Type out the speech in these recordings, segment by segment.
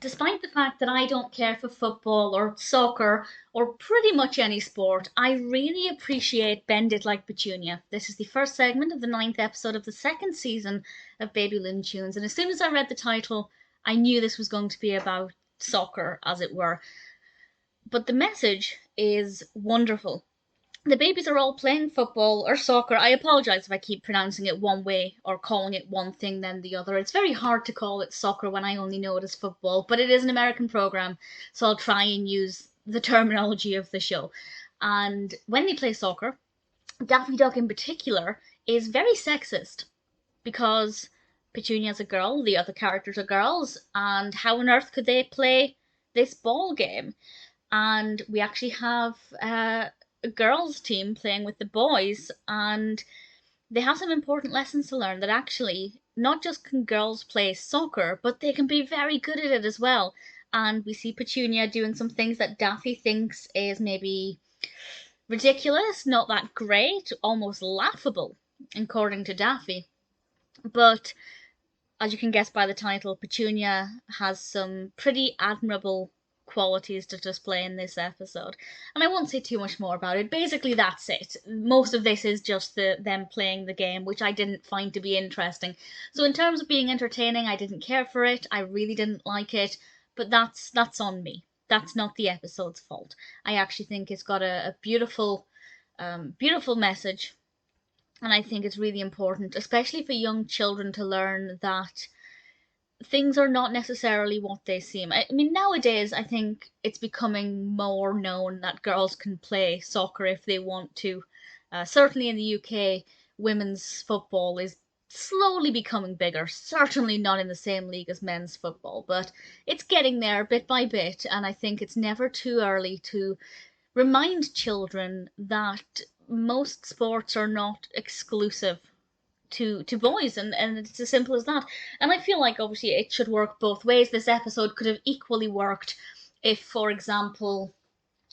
despite the fact that I don't care for football or soccer or pretty much any sport, I really appreciate Bend It Like Petunia. This is the first segment of the ninth episode of the second season of Baby Looney Tunes, and as soon as I read the title, I knew this was going to be about soccer, as it were. But the message is wonderful. The babies are all playing football or soccer. I apologise if I keep pronouncing it one way or calling it one thing then the other. It's very hard to call it soccer when I only know it as football, but it is an American programme, so I'll try and use the terminology of the show. And when they play soccer, Daffy Duck in particular is very sexist because Petunia's a girl, the other characters are girls, and how on earth could they play this ball game? And we actually have a girls' team playing with the boys, and they have some important lessons to learn that actually not just can girls play soccer, but they can be very good at it as well. And we see Petunia doing some things that Daffy thinks is maybe ridiculous, not that great, almost laughable, according to Daffy. But as you can guess by the title, Petunia has some pretty admirable qualities to display in this episode. And I won't say too much more about it. Basically, that's it. Most of this is just them playing the game, which I didn't find to be interesting. So in terms of being entertaining, I didn't care for it. I really didn't like it. But that's on me. That's not the episode's fault. I actually think it's got a beautiful, beautiful message, and I think it's really important, especially for young children, to learn that things are not necessarily what they seem. I mean, nowadays, I think it's becoming more known that girls can play soccer if they want to. Certainly in the UK, women's football is slowly becoming bigger. Certainly not in the same league as men's football, but it's getting there bit by bit, and I think it's never too early to remind children that most sports are not exclusive to boys, and it's as simple as that. And I feel like obviously it should work both ways. This episode could have equally worked if, for example,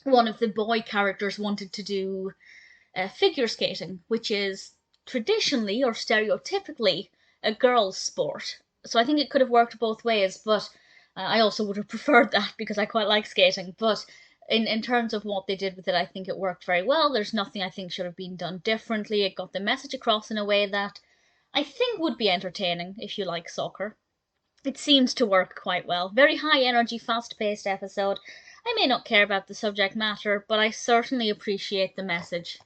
one of the boy characters wanted to do figure skating, which is traditionally or stereotypically a girl's sport. So I think it could have worked both ways, but I also would have preferred that because I quite like skating. But in terms of what they did with it, I think it worked very well. There's nothing I think should have been done differently. It got the message across in a way that I think would be entertaining if you like soccer. It seems to work quite well. Very high energy, fast paced episode. I may not care about the subject matter, but I certainly appreciate the message.